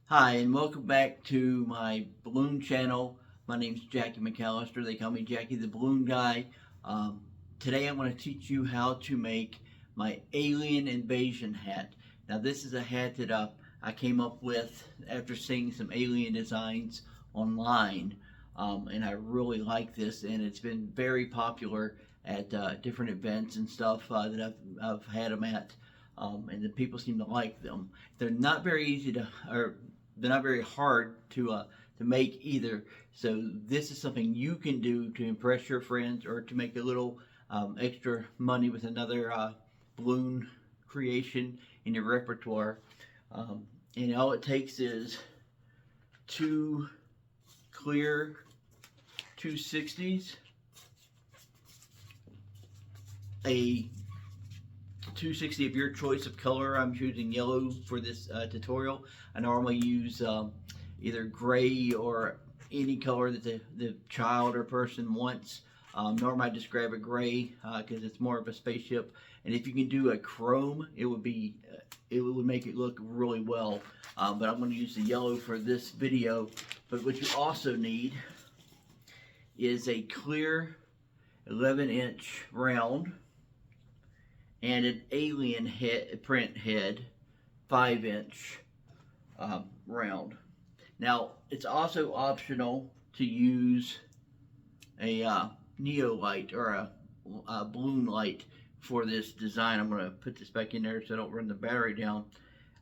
Hi, and welcome back to my balloon channel. My name's Jackie McAllister. They call me Jackie the Balloon Guy. Um, Today I'm going to teach you how to make my alien invasion hat. Now this is a hat that I came up with after seeing some alien designs online. And I really like this, and it's been very popular at different events and stuff that I've had them at. And the people seem to like them. They're not very easy to, or they're not very hard to make either. So this is something you can do to impress your friends or to make a little extra money with another balloon creation in your repertoire. And all it takes is two clear 260s, a 260 of your choice of color. I'm choosing yellow for this tutorial. I normally use either gray or any color that the child or person wants. Normally I just grab a gray because it's more of a spaceship. And if you can do a chrome, it would make it look really well. But I'm going to use the yellow for this video. But what you also need is a clear 11-inch round and an alien print head 5-inch round. Now it's also optional to use a neo light or a balloon light for this design. I'm going to put this back in there so I don't run the battery down.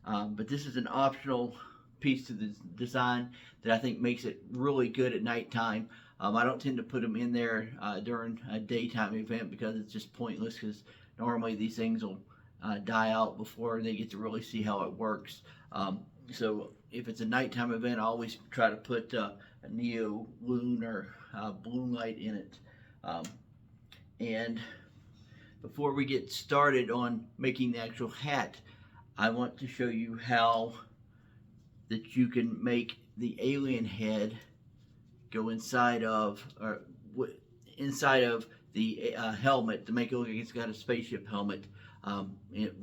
But this is an optional piece to the design that I think makes it really good at nighttime. I don't tend to put them in there during a daytime event because it's just pointless, because normally these things will die out before they get to really see how it works. So if it's a nighttime event, I always try to put a neo loon or balloon light in it. And before we get started on making the actual hat, I want to show you how that you can make the alien head go inside of the helmet to make it look like it's got a spaceship helmet,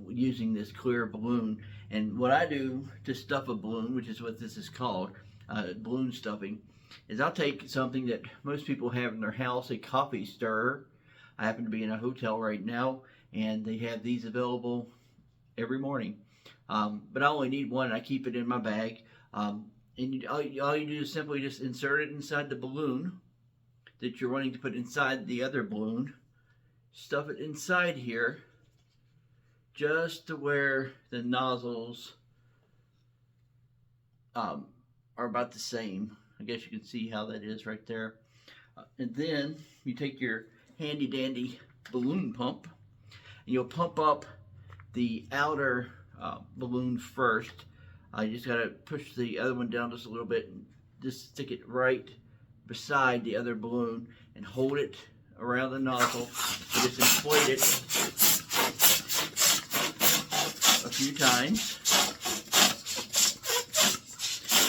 using this clear balloon. And what I do to stuff a balloon, which is what this is called, balloon stuffing, is I'll take something that most people have in their house, a coffee stirrer. I happen to be in a hotel right now, and they have these available every morning. But I only need one, and I keep it in my bag. And all you do is simply just insert it inside the balloon that you're wanting to put inside the other balloon. Stuff it inside here just to where the nozzles are about the same. I guess you can see how that is right there. And then you take your handy dandy balloon pump and you'll pump up the outer balloon first. You just got to push the other one down just a little bit and just stick it right beside the other balloon and hold it around the nozzle and just inflate it a few times.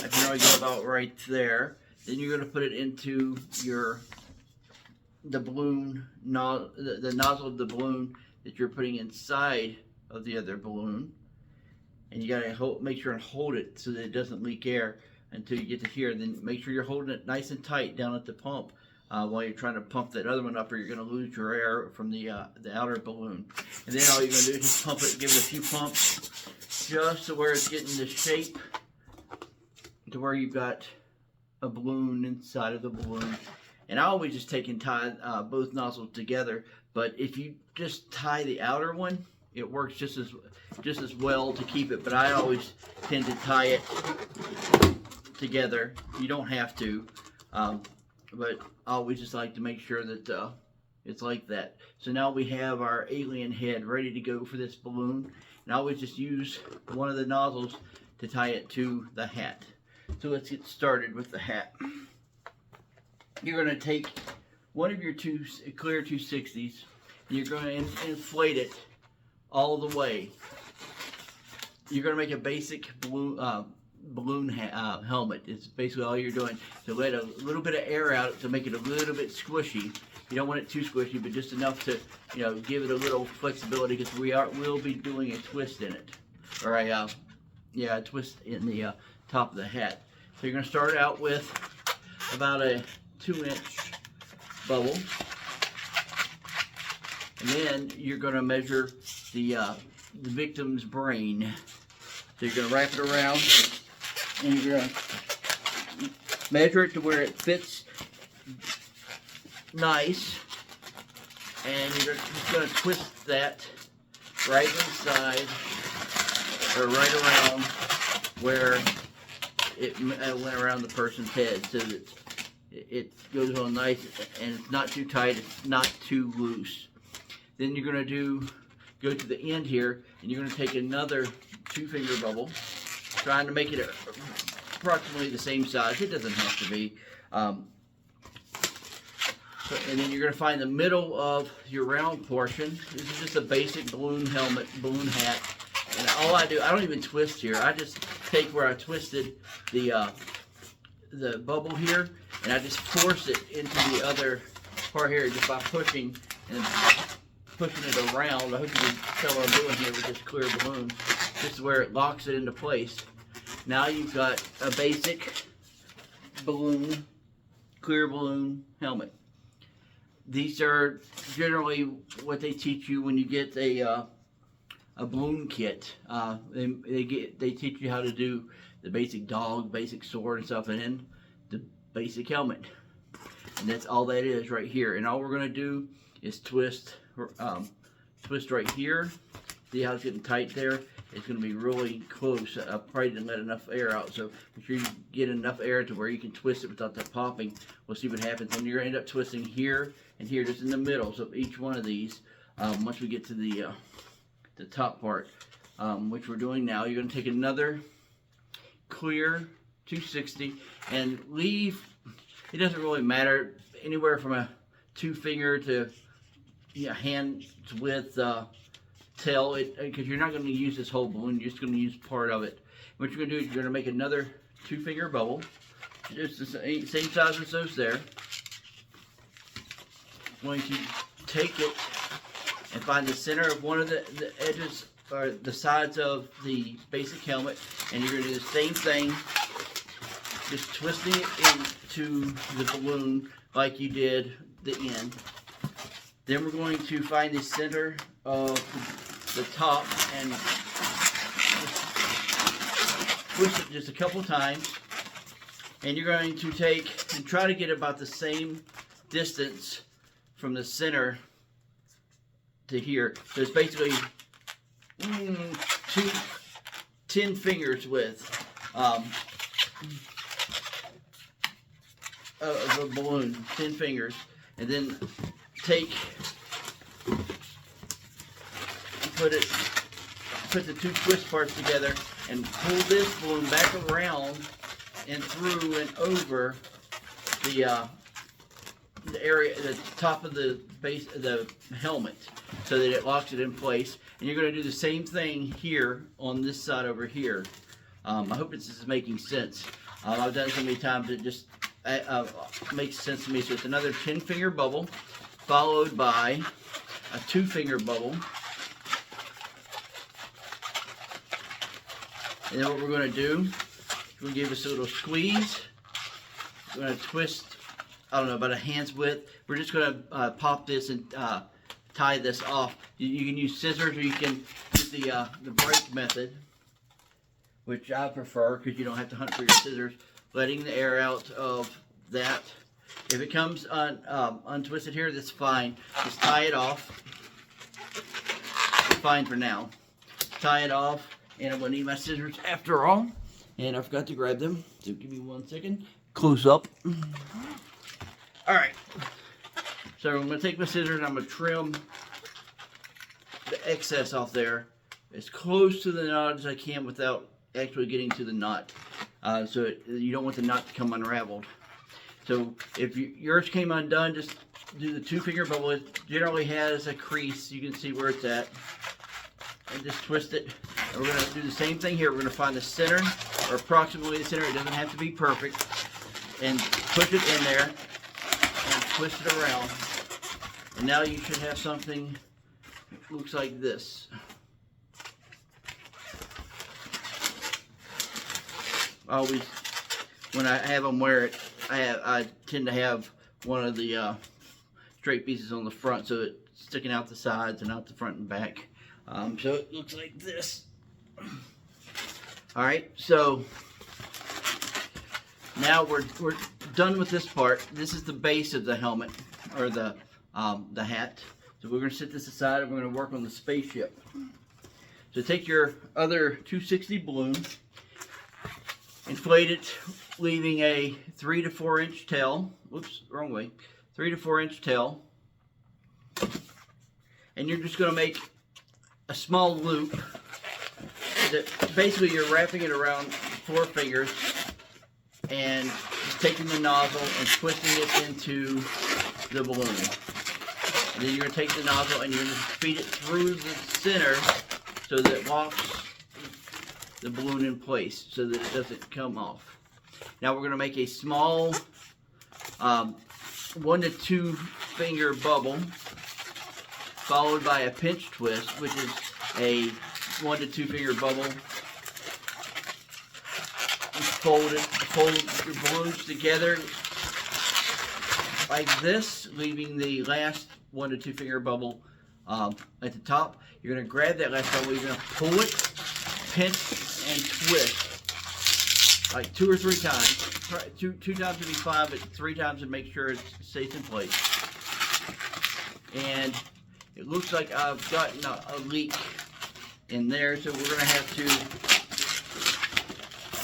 I can really go about right there. Then you're going to put it into the balloon, the nozzle of the balloon that you're putting inside of the other balloon. And you gotta make sure and hold it so that it doesn't leak air until you get to here. Then make sure you're holding it nice and tight down at the pump while you're trying to pump that other one up, or you're gonna lose your air from the outer balloon. And then all you're gonna do is just pump it, give it a few pumps, just to where it's getting the shape to where you've got a balloon inside of the balloon. And I always just take and tie both nozzles together. But if you just tie the outer one, it works just as well to keep it, but I always tend to tie it together. You don't have to, but I always just like to make sure that it's like that. So now we have our alien head ready to go for this balloon, and I always just use one of the nozzles to tie it to the hat. So let's get started with the hat. You're going to take one of your clear 260s, and you're going to inflate it all the way. You're going to make a basic balloon helmet. It's basically all you're doing. So let a little bit of air out to make it a little bit squishy. You don't want it too squishy, but just enough to, give it a little flexibility, because we'll be doing a twist in it, or a yeah, a twist in the top of the hat. So you're going to start out with about a 2-inch bubble, and then you're going to measure the victim's brain. So you're going to wrap it around, and you're going to measure it to where it fits nice, and you're just going to twist that right inside, or right around where it went around the person's head, so that it goes on nice, and it's not too tight, it's not too loose. Then you're going to go to the end here, and you're going to take another 2-finger bubble, trying to make it approximately the same size. It doesn't have to be. And then you're going to find the middle of your round portion. This is just a basic balloon helmet, balloon hat. And all I do, I don't even twist here. I just take where I twisted the bubble here, and I just force it into the other part here just by pushing it around. I hope you can tell what I'm doing here with this clear balloon. This is where it locks it into place. Now you've got a basic balloon, clear balloon helmet. These are generally what they teach you when you get a balloon kit. They teach you how to do the basic dog, basic sword and stuff, and then the basic helmet. And that's all that is right here. And all we're going to do is twist right here. See how it's getting tight there? It's going to be really close. I probably didn't let enough air out, so make sure you get enough air to where you can twist it without that popping. We'll see what happens. And you're going to end up twisting here and here, just in the middle of each one of these. Once we get to the top part, which we're doing now, you're going to take another clear 260 and leave. It doesn't really matter, anywhere from a 2-finger to hand's width tail, because you're not going to use this whole balloon, you're just going to use part of it. What you're going to do is you're going to make another 2-finger bubble, just the same size as those there. Going to take it and find the center of one of the edges or the sides of the basic helmet, and you're going to do the same thing, just twisting it into the balloon like you did the end. Then we're going to find the center of the top and twist it just a couple times, and you're going to take and try to get about the same distance from the center to here. So it's basically 10 fingers width of a balloon, 10 fingers, and then put the 2 twist parts together and pull this balloon back around and through and over the area, the top of the base of the helmet, so that it locks it in place. And you're going to do the same thing here on this side over here. I hope this is making sense. I've done it so many times it just makes sense to me. So it's another 10-finger bubble followed by a 2-finger bubble. And then what we're going to do, we're going to give this a little squeeze. We're going to twist, I don't know, about a hand's width. We're just going to pop this and tie this off. You can use scissors, or you can use the break method, which I prefer because you don't have to hunt for your scissors. Letting the air out of that. If it comes untwisted here, that's fine. Just tie it off. It's fine for now. Tie it off, and I'm going to need my scissors after all. And I forgot to grab them, so give me 1 second. Close up. Alright. So I'm going to take my scissors and I'm going to trim the excess off there as close to the knot as I can without actually getting to the knot. So you don't want the knot to come unraveled. So if yours came undone, just do the 2-finger bubble. It generally has a crease. You can see where it's at. And just twist it. And we're going to do the same thing here. We're going to find the center, or approximately the center. It doesn't have to be perfect. And push it in there and twist it around. And now you should have something that looks like this. always, when I have them wear it, I tend to have one of the straight pieces on the front, so it's sticking out the sides and out the front and back. So it looks like this. Alright, so now we're done with this part. This is the base of the helmet, or the hat. So we're going to set this aside and we're going to work on the spaceship. So take your other 260 balloon, inflate it, leaving a 3 to 4 inch tail. Whoops, wrong way. 3 to 4 inch tail. And you're just going to make a small loop. Basically, you're wrapping it around 4 fingers and just taking the nozzle and twisting it into the balloon. And then you're going to take the nozzle and you're going to feed it through the center so that it locks the balloon in place so that it doesn't come off. Now we're going to make a small 1 to 2 finger bubble followed by a pinch twist, which is a 1 to 2 finger bubble. Fold your balloons together like this, leaving the last 1 to 2 finger bubble at the top. You're going to grab that last bubble, you're going to pull it, pinch, and twist like 2 or 3 times. Two times would be fine, but 3 times to make sure it stays in place. And it looks like I've gotten a leak in there, so we're going to have to,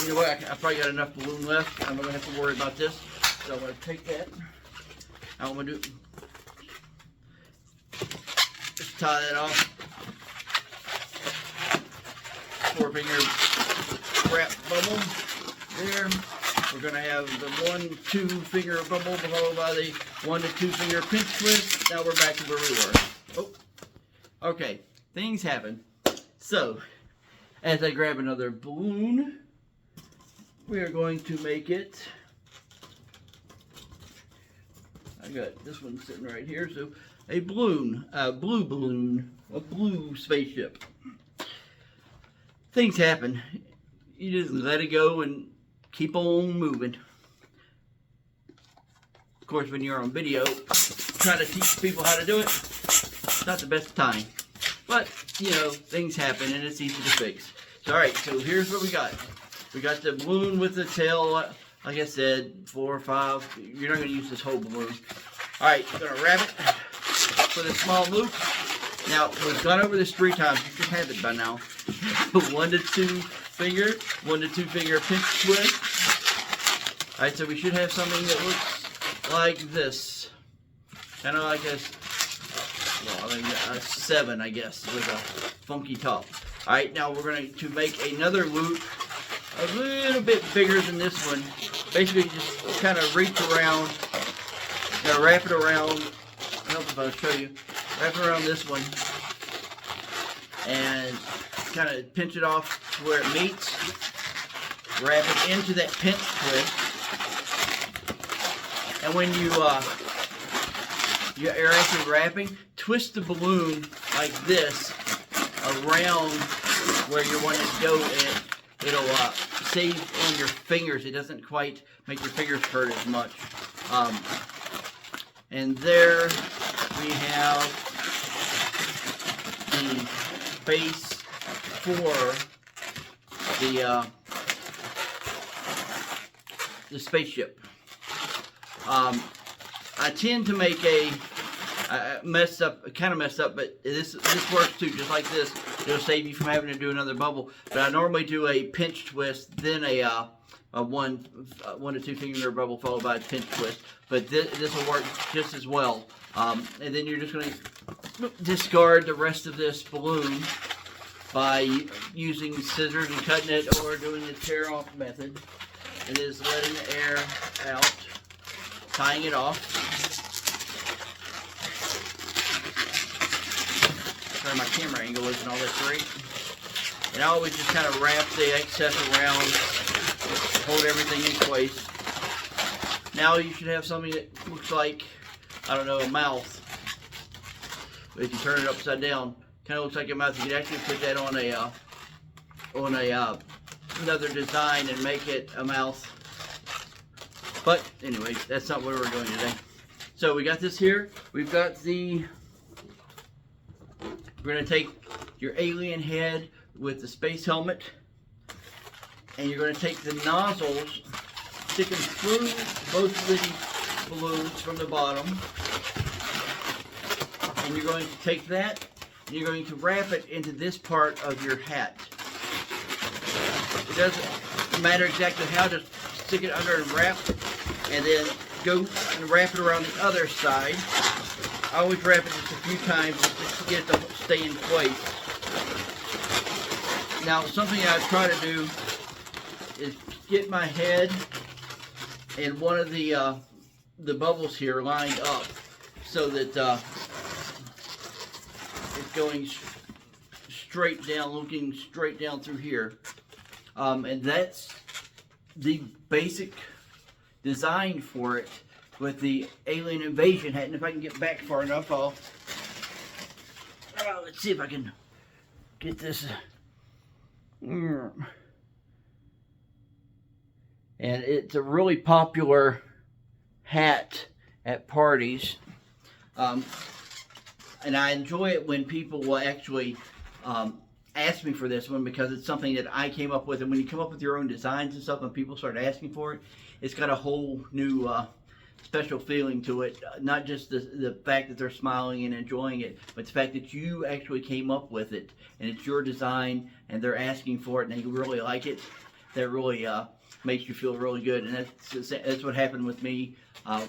you know what, I probably got enough balloon left. I'm going to have to worry about this. So I'm going to take that. I'm going to just tie that off. 4 finger wrap bubble there. We're going to have the 1 2 finger bubble followed by the 1 to 2 finger pinch twist. Now we're back to where we were. Oh, okay, things happen. So, as I grab another balloon, we are going to make it. I got this one sitting right here. So, a balloon, a blue balloon, a blue spaceship. Things happen. You just let it go and keep on moving. Of course, when you're on video, trying to teach people how to do it, it's not the best time. But, you know, things happen and it's easy to fix. So, alright, so here's what we got. We got the balloon with the tail, like I said, 4 or 5. You're not going to use this whole balloon. Alright, you're going to wrap it with a small loop. Now, we've gone over this 3 times. You should have it by now. 1 to 2 finger, 1 to 2 finger pinch twist. Alright, so we should have something that looks like this. Kind of like a 7, I guess, with a funky top. Alright, now we're going to make another loop a little bit bigger than this one. Basically, just kind of reach around, wrap it around. I don't know if I'll show you. Wrap it around this one and kind of pinch it off to where it meets. Wrap it into that pinch twist. And when you're actually wrapping, twist the balloon like this around where you want it to go, and it'll save on your fingers. It doesn't quite make your fingers hurt as much. And there we have the base for the spaceship. I tend to make kind of messed up, but this works too, just like this. It'll save you from having to do another bubble. But I normally do a pinch twist, then a 1 to 2 finger bubble followed by a pinch twist. But this will work just as well. And then you're just going to discard the rest of this balloon by using scissors and cutting it, or doing the tear off method. It is letting the air out, tying it off. Sorry, my camera angle isn't all that great. And I always just kind of wrap the excess around, hold everything in place. Now you should have something that looks like, I don't know, a mouth. But if you turn it upside down, kind of looks like a mouth. You could actually put that on a another design and make it a mouth. But anyway, that's not what we're doing today. So we got this here. We've got we're going to take your alien head with the space helmet, and you're going to take the nozzles, stick them through both of the balloons from the bottom, and you're going to take that and you're going to wrap it into this part of your hat. It doesn't matter exactly how, to stick it under and wrap, and then go and wrap it around the other side. I always wrap it just a few times just to get it to stay in place. Now, something I try to do is get my head and one of the bubbles here lined up so that it's going straight down, looking straight down through here. And that's the basic design for it with the alien invasion hat. And if I can get back far enough, let's see if I can get this. And it's a really popular hat at parties. And I enjoy it when people will actually ask me for this one, because it's something that I came up with. And when you come up with your own designs and stuff and people start asking for it, it's got a whole new special feeling to it. Not just the fact that they're smiling and enjoying it, but the fact that you actually came up with it and it's your design and they're asking for it and they really like it. That really makes you feel really good. And that's what happened with me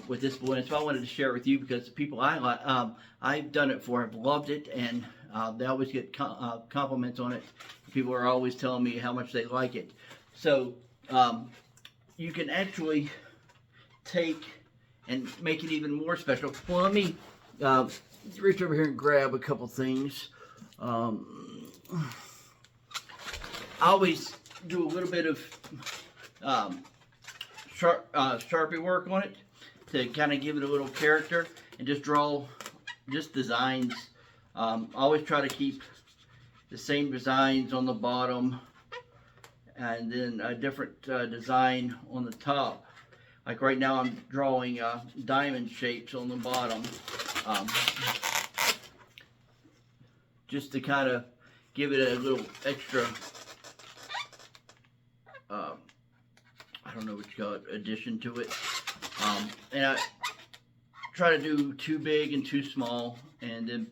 with this balloon. So I wanted to share it with you because the people I've done it for have loved it, and they always get compliments on it. People are always telling me how much they like it. So you can actually take and make it even more special. Well, let me reach over here and grab a couple things. I always do a little bit of Sharpie work on it to kind of give it a little character, and just draw just designs. I always try to keep the same designs on the bottom and then a different design on the top. Like right now I'm drawing diamond shapes on the bottom, just to kind of give it a little extra, I don't know what you call it, addition to it. And I try to do two big and two small, and then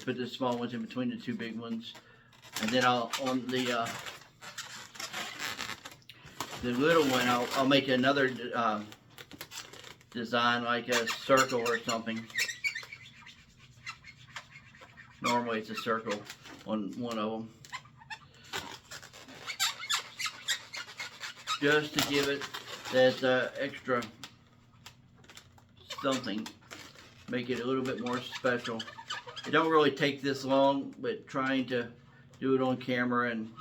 put the small ones in between the two big ones. And then on the little one, I'll make another design, like a circle or something. Normally it's a circle on one of them, just to give it that extra something, make it a little bit more special. It don't really take this long, but trying to do it on camera and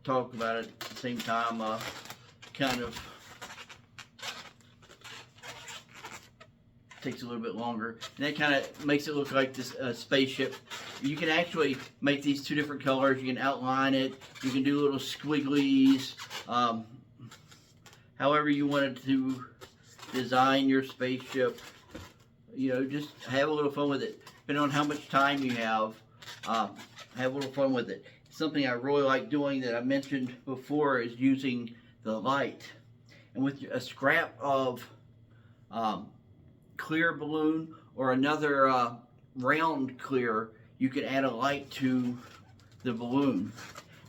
talk about it at the same time kind of takes a little bit longer. And that kind of makes it look like this spaceship. You can actually make these two different colors. You can outline it. You can do little squigglies. However you wanted to design your spaceship. Just have a little fun with it. Depending on how much time you have a little fun with it. Something I really like doing that I mentioned before is using the light. And with a scrap of clear balloon or another round clear, you can add a light to the balloon.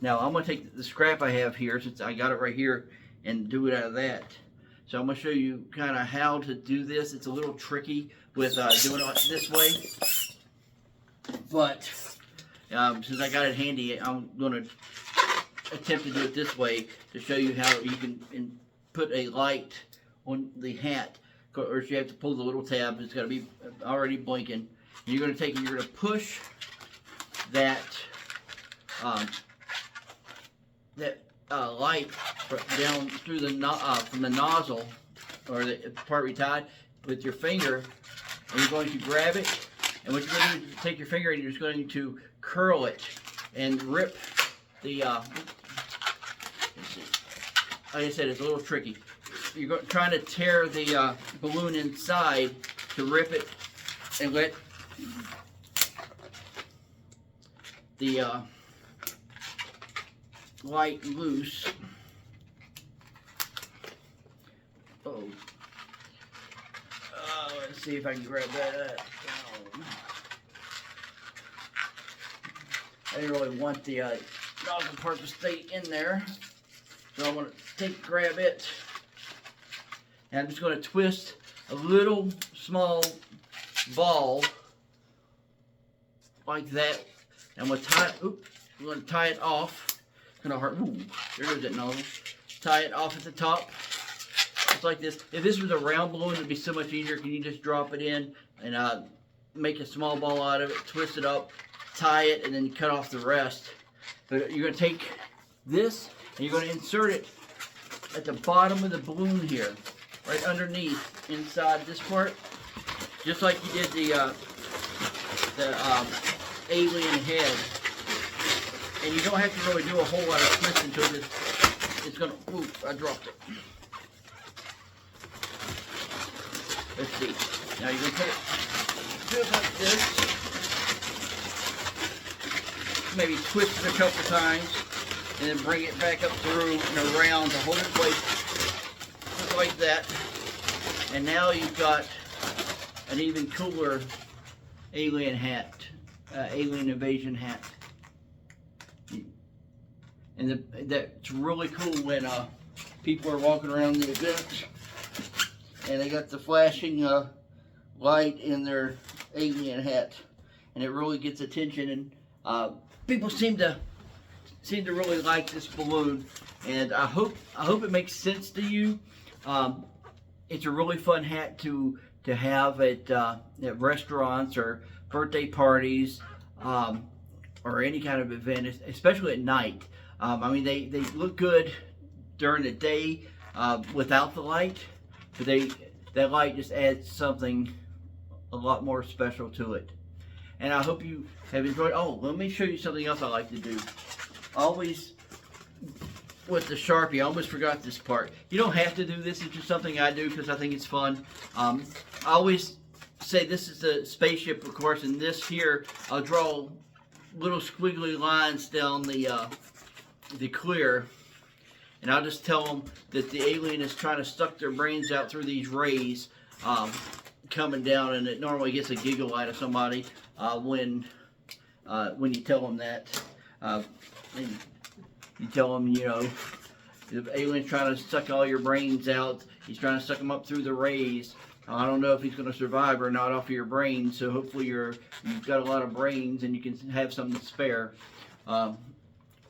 Now I'm going to take the scrap I have here, since I got it right here, and do it out of that. So I'm going to show you kind of how to do this. It's a little tricky with doing it this way, but since I got it handy, I'm going to attempt to do it this way to show you how you can put a light on the hat. Or you have to pull the little tab. It's got to be already blinking. And you're going to take and you're going to push that light down through the from the nozzle, or the part we tied, with your finger, and you're going to grab it. And what you're going to do is take your finger and you're just going to curl it and rip the. Let's see. like I said, it's a little tricky. You're trying to tear the balloon inside to rip it and let the light loose. Let's see if I can grab that. I didn't really want the nozzle part to stay in there, so I'm going to grab it, and I'm just going to twist a little small ball like that. And I'm going to tie it. Oops, I'm going to tie it off. Kind of hard. Ooh, there goes that nozzle. Tie it off at the top, just like this. If this was a round balloon, it'd be so much easier. Can you just drop it in and make a small ball out of it, twist it up, tie it, and then cut off the rest. But you're going to take this and you're going to insert it at the bottom of the balloon here, right underneath, inside this part, just like you did the alien head. And you don't have to really do a whole lot of twisting to it. It's going to, ooh, I dropped it. Let's see. Now you're going to put it just like this. Maybe twist it a couple times, and then bring it back up through and around to hold it in place, just like that. And now you've got an even cooler alien hat, alien invasion hat. And that's really cool when people are walking around the event and they got the flashing light in their alien hat, and it really gets attention. And people seem to really like this balloon, and I hope it makes sense to you. It's a really fun hat to have at restaurants or birthday parties, or any kind of event, especially at night. I mean, they look good during the day without the light, but that light just adds something a lot more special to it. And I hope you have enjoyed. Oh, let me show you something else I like to do. Always with the Sharpie, I almost forgot this part. You don't have to do this. It's just something I do because I think it's fun. I always say this is the spaceship, of course, and this here, I'll draw little squiggly lines down the clear, and I'll just tell them that the alien is trying to suck their brains out through these rays coming down, and it normally gets a giggle out of somebody when you tell them that. And you tell them, you know, the alien's trying to suck all your brains out. He's trying to suck them up through the rays. I don't know if he's going to survive or not off of your brains, so hopefully you've got a lot of brains and you can have some to spare.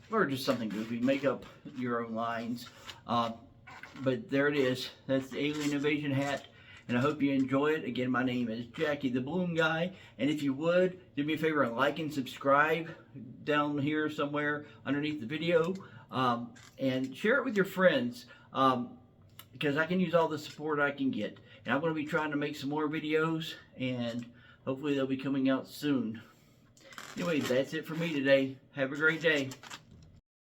Or just something goofy. Make up your own lines. But there it is. That's the Alien Invasion hat, and I hope you enjoy it. Again, my name is Jackie the Balloon Guy, and if you would, do me a favor and like and subscribe down here somewhere underneath the video, and share it with your friends, because I can use all the support I can get. And I'm going to be trying to make some more videos, and hopefully they'll be coming out soon. Anyway, that's it for me today. Have a great day.